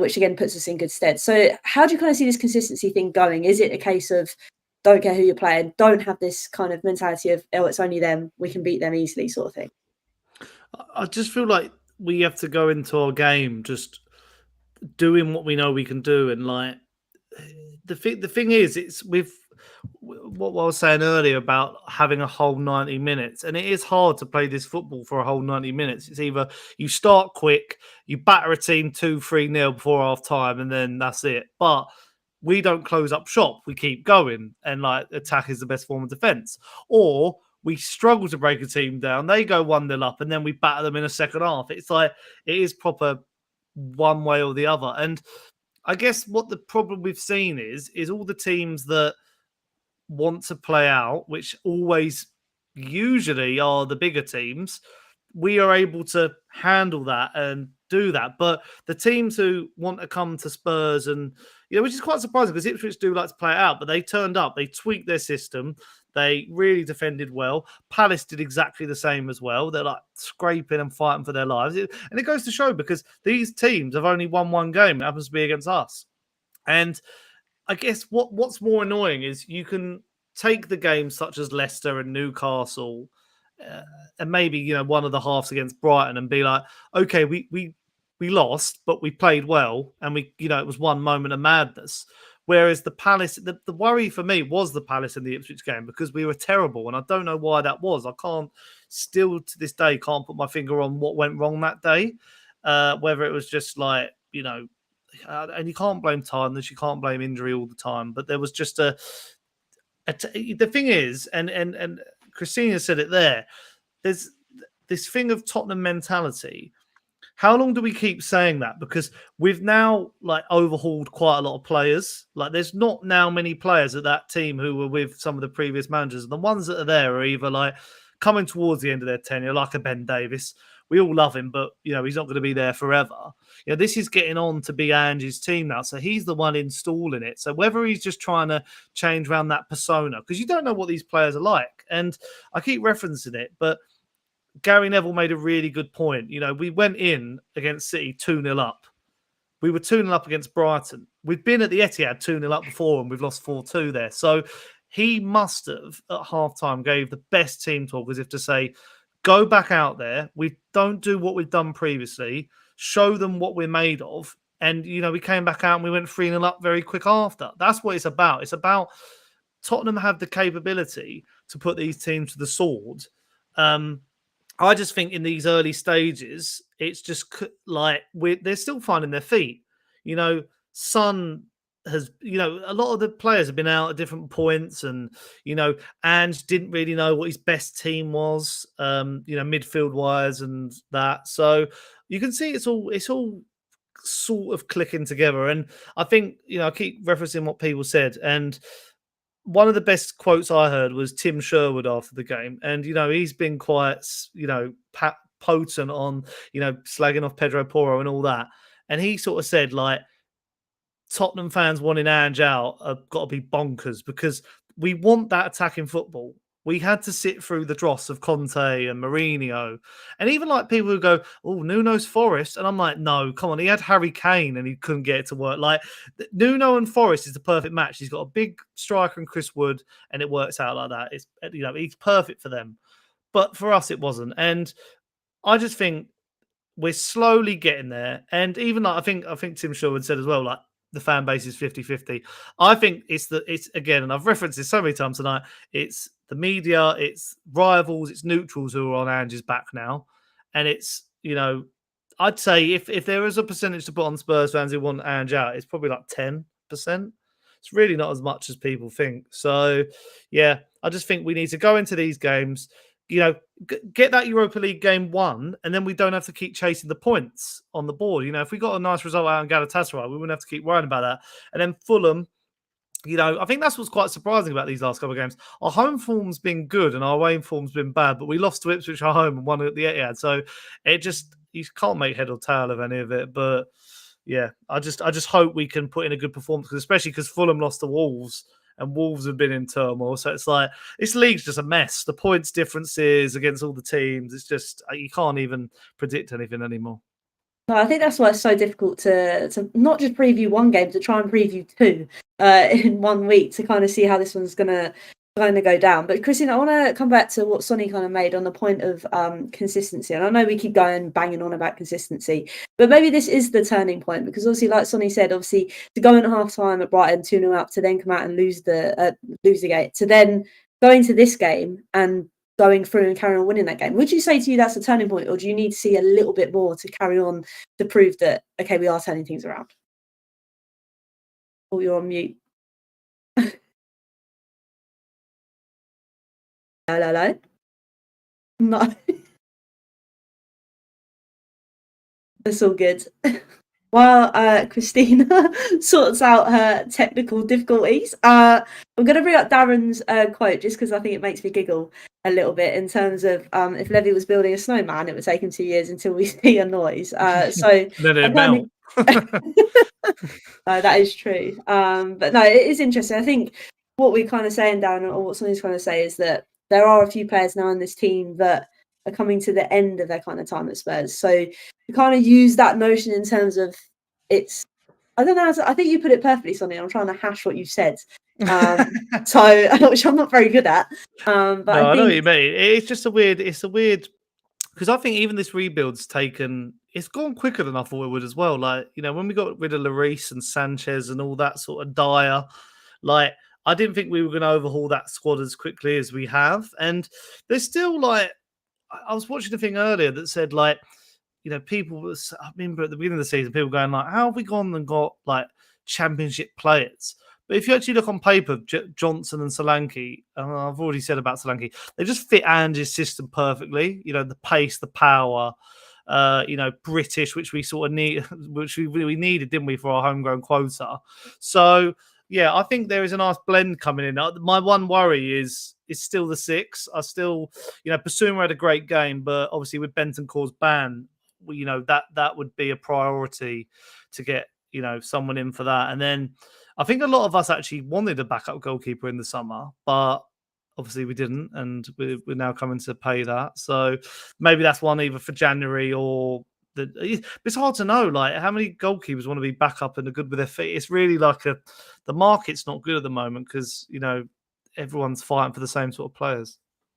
Which again puts us in good stead. So how do you kind of see this consistency thing going? Is it a case of don't care who you're playing, don't have this kind of mentality of, oh, it's only them, we can beat them easily sort of thing? I just feel like we have to go into our game just doing what we know we can do. And like the thing is, it's with what I was saying earlier about having a whole 90 minutes. And it is hard to play this football for a whole 90 minutes. It's either you start quick, you batter a team 2-3-0 before half time, and then that's it. But we don't close up shop. We keep going, and like attack is the best form of defense. Or we struggle to break a team down. They go 1-0 up, and then we batter them in a second half. It's like it is proper one way or the other. And I guess what the problem we've seen is all the teams that want to play out, which always usually are the bigger teams, we are able to handle that and do that. But the teams who want to come to Spurs, and which is quite surprising because Ipswich do like to play it out, but they turned up, they tweaked their system, they really defended well. Palace did exactly the same as well. They're like scraping and fighting for their lives. And it goes to show, because these teams have only won one game. It happens to be against us. And I guess what's more annoying is you can take the games such as Leicester and Newcastle and maybe, one of the halves against Brighton and be like, okay, we lost, but we played well. And it was one moment of madness. Whereas the Palace, the worry for me was the Palace in the Ipswich game, because we were terrible. And I don't know why that was. I still to this day, can't put my finger on what went wrong that day. Whether it was just like, and you can't blame tiredness, you can't blame injury all the time. But there was just the thing is, and Christina said it there, there's this thing of Tottenham mentality. How long do we keep saying that? Because we've now overhauled quite a lot of players. There's not now many players at that team who were with some of the previous managers. And the ones that are there are either coming towards the end of their tenure, like a Ben Davis. We all love him, but he's not going to be there forever. This is getting on to be Ange's team now, so he's the one installing it. So whether he's just trying to change around that persona, because you don't know what these players are like, and I keep referencing it, but Gary Neville made a really good point. We went in against City 2-0 up. We were 2-0 up against Brighton. We've been at the Etihad 2-0 up before, and we've lost 4-2 there. So he must have at halftime gave the best team talk as if to say, go back out there. We don't do what we've done previously. show them what we're made of. And, we came back out and we went 3-0 up very quick after. That's what it's about. It's about Tottenham have the capability to put these teams to the sword. I just think in these early stages, it's just like they're still finding their feet. Son has, a lot of the players have been out at different points, and Ange didn't really know what his best team was, midfield wise and that. So you can see it's all sort of clicking together. And I think, I keep referencing what people said, and one of the best quotes I heard was Tim Sherwood after the game. And, he's been quite, potent on, slagging off Pedro Porro and all that. And he sort of said, like, Tottenham fans wanting Ange out have got to be bonkers, because we want that attacking football. We had to sit through the dross of Conte and Mourinho. And even like people who go, oh, Nuno's Forest. And I'm like, no, come on. He had Harry Kane and he couldn't get it to work. Like, Nuno and Forest is the perfect match. He's got a big striker and Chris Wood, and it works out like that. It's, he's perfect for them. But for us, it wasn't. And I just think we're slowly getting there. And even like, I think Tim Sherwood said as well, like, the fan base is 50-50. I think it's again, and I've referenced this so many times tonight, it's the media, it's rivals, it's neutrals who are on Ange's back now. And it's, I'd say if there is a percentage to put on Spurs fans who want Ange out, it's probably like 10%. It's really not as much as people think. So, yeah, I just think we need to go into these games, get that Europa League game won, and then we don't have to keep chasing the points on the board. If we got a nice result out in Galatasaray, we wouldn't have to keep worrying about that. And then Fulham, I think that's what's quite surprising about these last couple of games. Our home form's been good and our away form's been bad, but we lost to Ipswich at home and won at the Etihad. So you can't make head or tail of any of it. But yeah, I just hope we can put in a good performance, especially because Fulham lost to Wolves. And Wolves have been in turmoil. So it's like, this league's just a mess. The points differences against all the teams, it's just, you can't even predict anything anymore. No, I think that's why it's so difficult to not just preview one game, to try and preview two in 1 week, to kind of see how this one's going to go down. But Christina, I want to come back to what Sonny kind of made on the point of consistency. And I know we keep banging on about consistency, but maybe this is the turning point, because obviously, like Sonny said, obviously to go in at half time at Brighton 2-0 up, to then come out and lose the game, to then go into this game and going through and carrying on winning that game. Would you say to you that's a turning point, or do you need to see a little bit more to carry on to prove that, okay, we are turning things around? Oh, you're on mute. Hello? No. It's all good. While Christina sorts out her technical difficulties, I'm going to bring up Darren's quote, just because I think it makes me giggle a little bit, in terms of if Levy was building a snowman, it would take him 2 years until we see a noise. So then it melt. That is true. But no, it is interesting. I think what we're kind of saying, Darren, or what somebody's trying to say, is that there are a few players now in this team that are coming to the end of their kind of time at Spurs. So you kind of use that notion in terms of, it's, I don't know, I think you put it perfectly, Sonny. I'm trying to hash what you said. So, which I'm not very good at. But no, I know what you mean. It's just a weird, because I think even this rebuild's it's gone quicker than I thought it would as well. Like, when we got rid of Lloris and Sanchez and all that sort of Dyer, like, I didn't think we were going to overhaul that squad as quickly as we have. And there's still, like, I was watching a thing earlier that said, like, people, I remember at the beginning of the season, people going like, how have we gone and got like championship players? But if you actually look on paper, Johnson and Solanke, I've already said about Solanke, they just fit Ange's system perfectly. The pace, the power, British, which we sort of need, which we needed, didn't we, for our homegrown quota? So, yeah, I think there is a nice blend coming in. My one worry is still the six. I still, Basuma had a great game, but obviously with Bentancur's ban, that would be a priority to get, someone in for that. And then I think a lot of us actually wanted a backup goalkeeper in the summer, but obviously we didn't, and we're now coming to pay that. So maybe that's one either for January or it's hard to know, like, how many goalkeepers want to be back up and are good with their feet. It's really like the market's not good at the moment, because everyone's fighting for the same sort of players.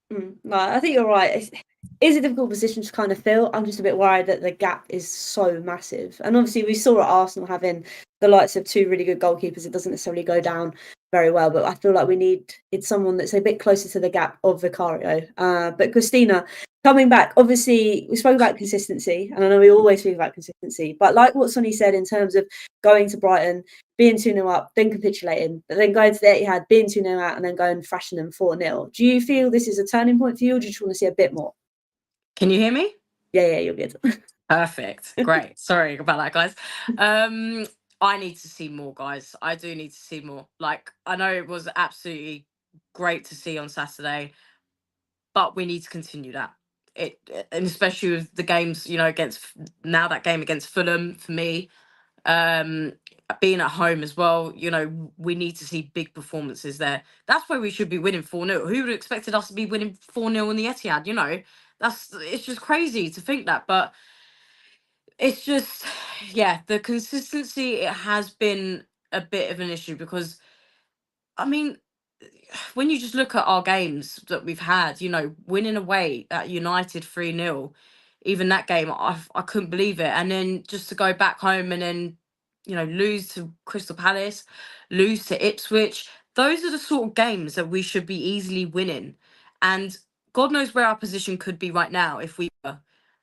No, I think you're right. is a difficult position to kind of fill. I'm just a bit worried that the gap is so massive. And obviously we saw at Arsenal having the likes of two really good goalkeepers, it doesn't necessarily go down very well, but I feel like it's someone that's a bit closer to the gap of Vicario. But Christina, coming back, obviously we spoke about consistency, and I know we always speak about consistency, but like what Sonny said in terms of going to Brighton, being 2-0 up, then capitulating, but then going to the Etihad, being 2-0 out, and then going thrashing them 4-0. Do you feel this is a turning point for you, or do you just want to see a bit more? Can you hear me? Yeah, you're good. Perfect. Great. Sorry about that, guys. I need to see more, guys. I do need to see more. Like, I know it was absolutely great to see on Saturday, but we need to continue that. And especially with the games, against now that game against Fulham for me, being at home as well, we need to see big performances there. That's where we should be winning 4-0. Who would have expected us to be winning 4-0 in the Etihad? It's just crazy to think that, but it's just, yeah, the consistency, it has been a bit of an issue because, I mean, when you just look at our games that we've had, winning away at United 3-0, even that game, I couldn't believe it. And then just to go back home and then, lose to Crystal Palace, lose to Ipswich, those are the sort of games that we should be easily winning. And God knows where our position could be right now if we were.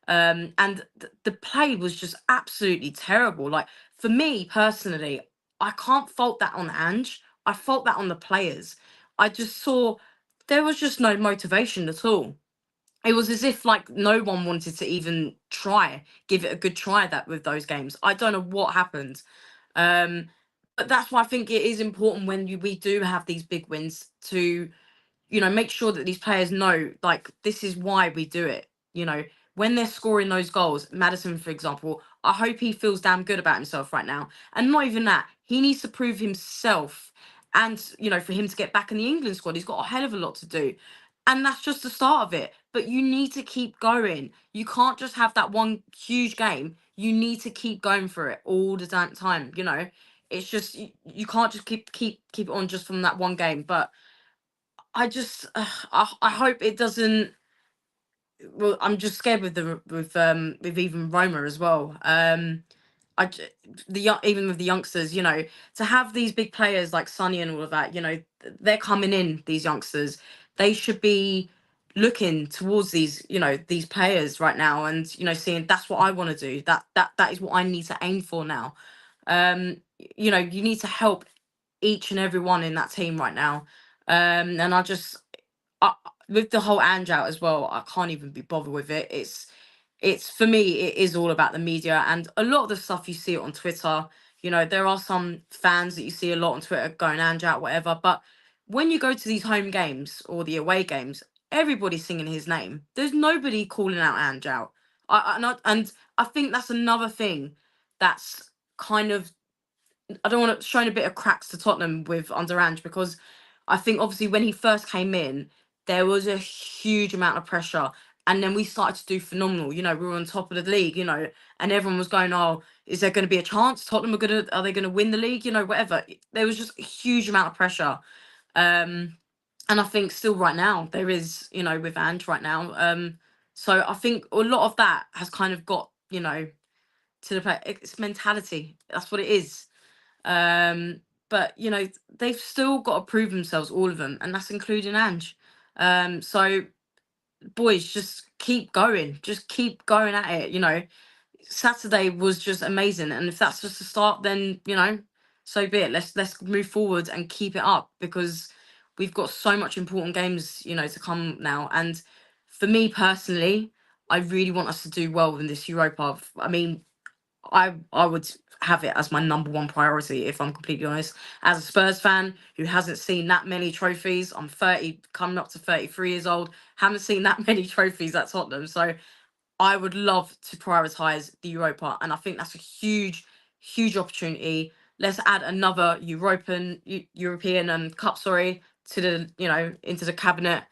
And the play was just absolutely terrible. Like, for me personally, I can't fault that on Ange. I fault that on the players. I just saw there was just no motivation at all. It was as if like no one wanted to even give it a good try that with those games. I don't know what happened. But that's why I think it is important when we do have these big wins to, make sure that these players know, like, this is why we do it. When they're scoring those goals, Maddison, for example, I hope he feels damn good about himself right now. And not even that, he needs to prove himself. And, for him to get back in the England squad, he's got a hell of a lot to do. And that's just the start of it. But you need to keep going. You can't just have that one huge game. You need to keep going for it all the damn time. It's just you can't just keep it on just from that one game. But I just I hope it doesn't. Well, I'm just scared with even Roma as well. Even with the youngsters, to have these big players like Sonny and all of that, they're coming in. These youngsters, they should be looking towards these players right now, and seeing that's what I want to do. That is what I need to aim for now. You need to help each and every one in that team right now. And with the whole Ange out as well, I can't even be bothered with it. It's for me, it is all about the media, and a lot of the stuff you see it on Twitter. There are some fans that you see a lot on Twitter going Ange out, whatever. But when you go to these home games or the away games, everybody's singing his name. There's nobody calling out Ange out. And I think that's another thing that's kind of, I don't want to show a bit of cracks to Tottenham with under Ange, because I think obviously when he first came in, there was a huge amount of pressure. And then we started to do phenomenal. We were on top of the league, and everyone was going, oh, is there going to be a chance Tottenham are they going to win the league? Whatever. There was just a huge amount of pressure. And I think still right now there is, with Ange right now. So I think a lot of that has kind of got, to the play. It's mentality. That's what it is. But they've still got to prove themselves, all of them, and that's including Ange. So boys, just keep going at it. Saturday was just amazing, and if that's just the start, then so be it. Let's move forward and keep it up, because we've got so much important games to come now. And for me personally, I really want us to do well in this Europa. I mean, I would have it as my number one priority, if I'm completely honest. As a Spurs fan who hasn't seen that many trophies, I'm 30, coming up to 33 years old, haven't seen that many trophies at Tottenham. So I would love to prioritise the Europa, and I think that's a huge, huge opportunity. Let's add another European Cup, to the into the cabinet,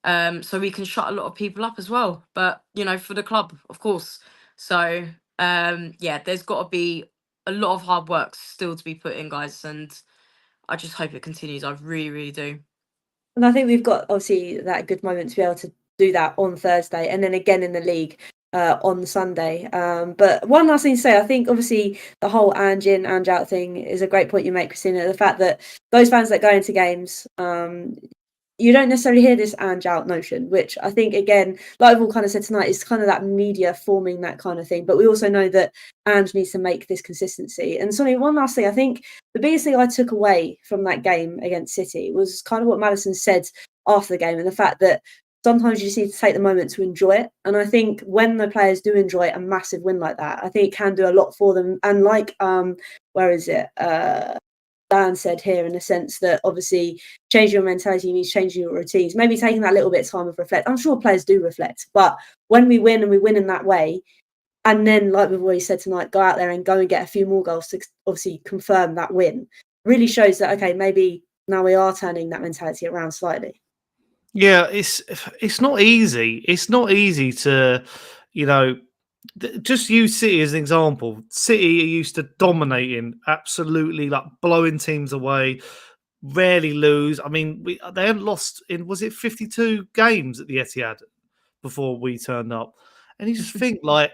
so we can shut a lot of people up as well. But for the club, of course. So yeah, there's got to be a lot of hard work still to be put in, guys, and I just hope it continues. I really, really do. And I think we've got obviously that good moment to be able to do that on Thursday, and then again in the league on Sunday. But one last thing to say, I think obviously the whole Ange in, Ange out thing is a great point you make, Christina. The fact that those fans that go into games, you don't necessarily hear this Ange out notion, which I think, again, like we've all kind of said tonight, is kind of that media forming that kind of thing. But we also know that Ange needs to make this consistency. And Sonny, one last thing, I think the biggest thing I took away from that game against City was kind of what Maddison said after the game, and the fact that sometimes you just need to take the moment to enjoy it. And I think when the players do enjoy a massive win like that, I think it can do a lot for them. And like, Dan said here, in the sense that obviously changing your mentality means changing your routines, maybe taking that little bit of time to reflect. I'm sure players do reflect, but when we win and we win in that way, and then, like we've already said tonight, go out there and go and get a few more goals to obviously confirm that win, really shows that, okay, maybe now we are turning that mentality around slightly. Yeah, it's not easy. It's not easy to, just use City as an example. City are used to dominating, absolutely, like blowing teams away, rarely lose. I mean, they hadn't lost in, was it 52 games at the Etihad before we turned up? And you just think, like,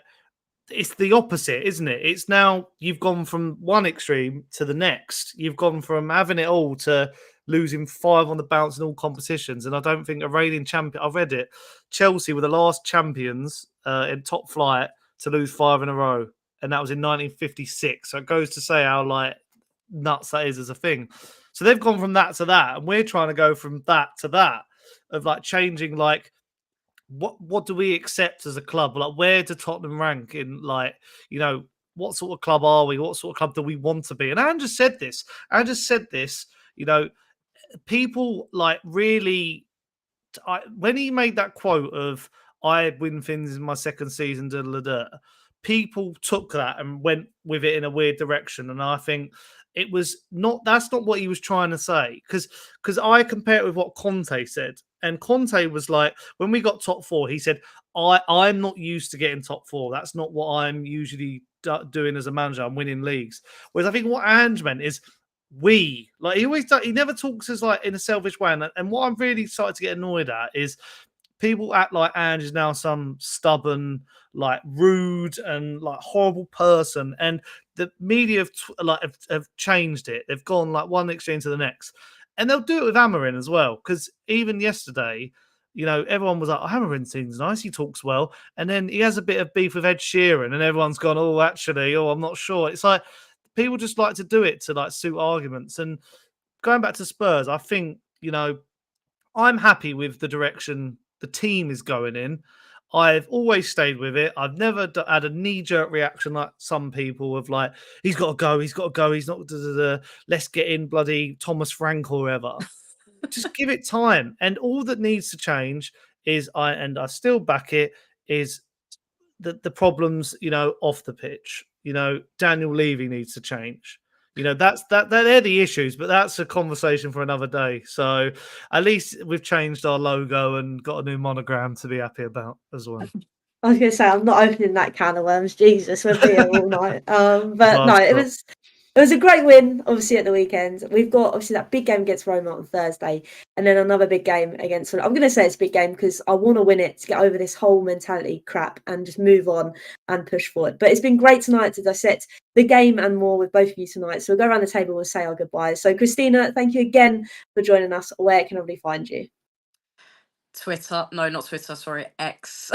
it's the opposite, isn't it? It's now you've gone from one extreme to the next. You've gone from having it all to losing 5 on the bounce in all competitions. And I don't think a reigning champion, I've read it, Chelsea were the last champions in top flight to lose 5 in a row. And that was in 1956. So it goes to say how, like, nuts that is as a thing. So they've gone from that to that. And we're trying to go from that to that, of like changing, like, what do we accept as a club? Like, where do Tottenham rank in, like, what sort of club are we? What sort of club do we want to be? And Andrew said this. People, like, really, when he made that quote of I win things in my second season, people took that and went with it in a weird direction. And I think it was that's not what he was trying to say. Because I compare it with what Conte said. And Conte was like, when we got top 4, he said, I'm not used to getting top 4. That's not what I'm usually doing as a manager. I'm winning leagues. Whereas I think what Ange meant is, he never talks as, like, in a selfish way. And what I'm really started to get annoyed at is people act like Ange is now some stubborn, like, rude and, like, horrible person. And the media have changed it. They've gone, like, one extreme to the next. And they'll do it with Amorim as well. Because even yesterday, everyone was like, Amorim seems nice. He talks well. And then he has a bit of beef with Ed Sheeran. And everyone's gone, I'm not sure. It's like, people just like to do it to, like, suit arguments. And going back to Spurs, I think, I'm happy with the direction the team is going in. I've always stayed with it. I've never had a knee-jerk reaction like some people of, like, he's got to go, he's not, let's get in bloody Thomas Frank or whoever. Just give it time. And all that needs to change is, I still back it, is the problems, off the pitch. Daniel Levy needs to change. They're the issues, but that's a conversation for another day. So at least we've changed our logo and got a new monogram to be happy about as well. I was going to say, I'm not opening that can of worms. Jesus, we'll be here all night. But no, it was a great win, obviously, at the weekend. We've got, obviously, that big game against Roma on Thursday, and then another big game against... I'm going to say it's a big game because I want to win it to get over this whole mentality crap and just move on and push forward. But it's been great tonight to dissect the game and more with both of you tonight. So we'll go around the table and say our goodbyes. So, Christina, thank you again for joining us. Where can everybody find you? Twitter. No, not Twitter. Sorry, X.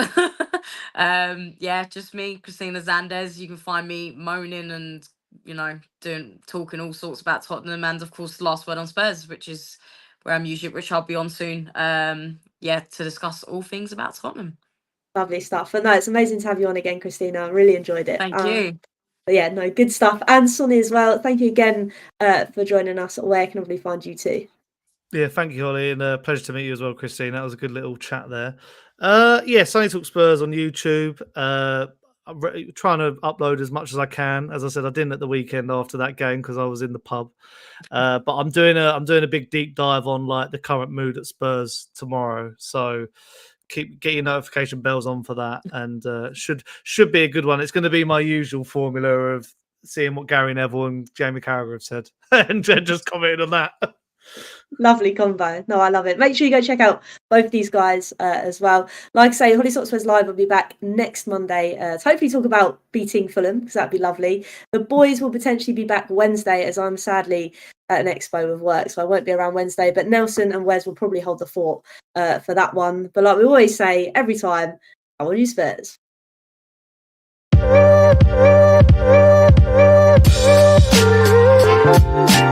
Just me, Christina Zandes. You can find me moaning and, talking all sorts about Tottenham, and of course the Last Word on Spurs, which is where I'm usually, which I'll be on soon. To discuss all things about Tottenham. Lovely stuff. And no, it's amazing to have you on again, Christina. I really enjoyed it. Thank you. But yeah, no, good stuff. And Sonny as well. Thank you again for joining us. Where can everybody find you too? Yeah, thank you, Hollie, and pleasure to meet you as well, Christine. That was a good little chat there. Sonny Talk Spurs on YouTube. I'm trying to upload as much as I can. As I said, I didn't at the weekend after that game because I was in the pub. But I'm doing a big deep dive on, like, the current mood at Spurs tomorrow. So get your notification bells on for that, and should be a good one. It's going to be my usual formula of seeing what Gary Neville and Jamie Carragher have said and just commenting on that. Lovely combo. No, I love it. Make sure you go check out both these guys as well. Like I say, Hollie Hotspurs Live will be back next Monday to hopefully talk about beating Fulham, because that'd be lovely. The boys will potentially be back Wednesday, as I'm sadly at an expo with work, so I won't be around Wednesday. But Nelson and Wes will probably hold the fort for that one. But like we always say every time, I will use Spurs.